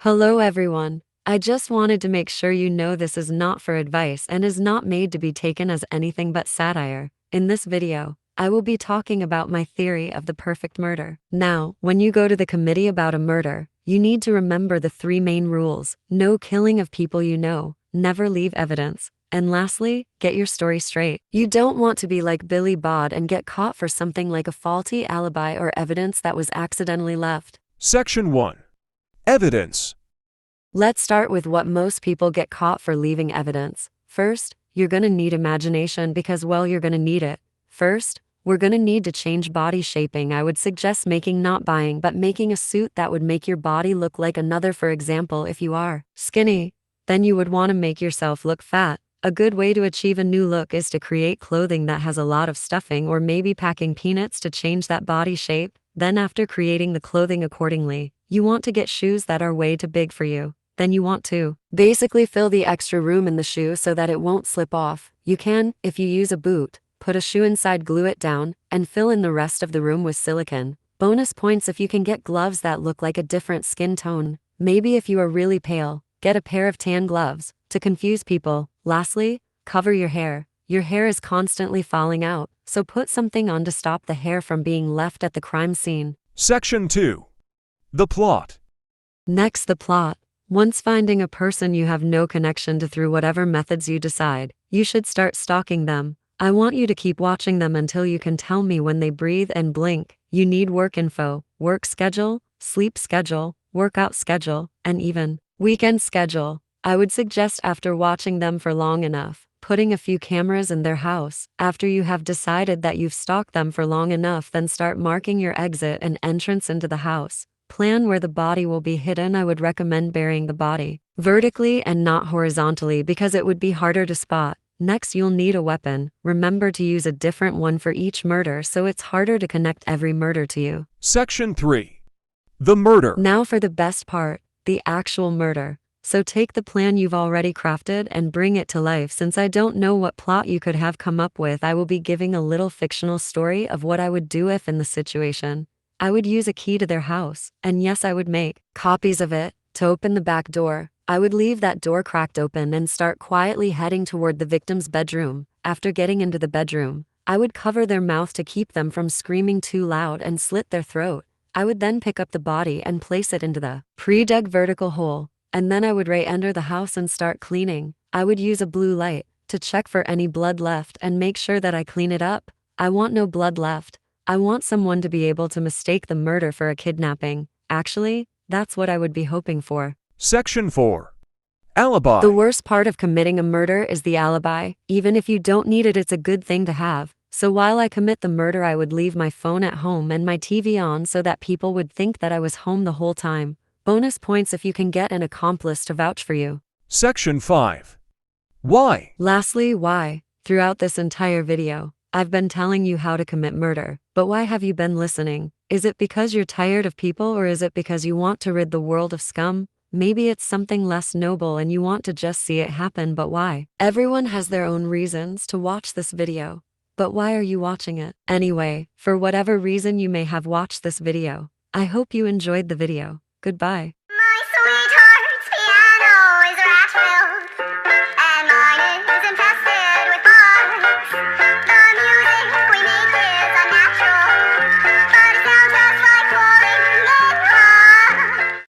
Hello everyone. I just wanted to make sure you know this is not for advice and is not made to be taken as anything but satire. In this video, I will be talking about my theory of the perfect murder. Now, when you go to the committee about a murder, you need to remember the three main rules: no killing of people you know, never leave evidence, and lastly, get your story straight. You don't want to be like Billy Bod and get caught for something like a faulty alibi or evidence that was accidentally left. Section 1. Evidence. Let's start with what most people get caught for leaving evidence. First, you're gonna need imagination because, well, you're gonna need it. First, we're gonna need to change body shaping. I would suggest not buying, but making a suit that would make your body look like another. For example, if you are skinny, then you would wanna make yourself look fat. A good way to achieve a new look is to create clothing that has a lot of stuffing, or maybe packing peanuts to change that body shape. Then after creating the clothing accordingly, you want to get shoes that are way too big for you. Then you want to basically fill the extra room in the shoe so that it won't slip off. You can, if you use a boot, put a shoe inside, glue it down, and fill in the rest of the room with silicone. Bonus points if you can get gloves that look like a different skin tone. Maybe if you are really pale, get a pair of tan gloves to confuse people. Lastly, cover your hair. Your hair is constantly falling out, so put something on to stop the hair from being left at the crime scene. Section 2. The plot. Next, the plot. Once finding a person you have no connection to through whatever methods you decide, you should start stalking them. I want you to keep watching them until you can tell me when they breathe and blink. You need work info, work schedule, sleep schedule, workout schedule, and even weekend schedule. I would suggest, after watching them for long enough, putting a few cameras in their house. After you have decided that you've stalked them for long enough, then start marking your exit and entrance into the house. Plan where the body will be hidden. I would recommend burying the body vertically and not horizontally because it would be harder to spot. Next, you'll need a weapon. Remember to use a different one for each murder so it's harder to connect every murder to you. Section 3. The murder. Now for the best part, the actual murder. So take the plan you've already crafted and bring it to life. Since I don't know what plot you could have come up with, I will be giving a little fictional story of what I would do if in the situation. I would use a key to their house, and yes, I would make copies of it to open the back door. I would leave that door cracked open and start quietly heading toward the victim's bedroom. After getting into the bedroom, I would cover their mouth to keep them from screaming too loud and slit their throat. I would then pick up the body and place it into the pre-dug vertical hole, and then I would re-enter the house and start cleaning. I would use a blue light to check for any blood left and make sure that I clean it up. I want no blood left. I want someone to be able to mistake the murder for a kidnapping. Actually, that's what I would be hoping for. Section 4. Alibi. The worst part of committing a murder is the alibi. Even if you don't need it, it's a good thing to have. So while I commit the murder, I would leave my phone at home and my TV on so that people would think that I was home the whole time. Bonus points if you can get an accomplice to vouch for you. Section 5. Why? Lastly, why? Throughout this entire video, I've been telling you how to commit murder, but why have you been listening? Is it because you're tired of people, or is it because you want to rid the world of scum? Maybe it's something less noble and you want to just see it happen, but why? Everyone has their own reasons to watch this video, but why are you watching it? Anyway, for whatever reason you may have watched this video, I hope you enjoyed the video. Goodbye.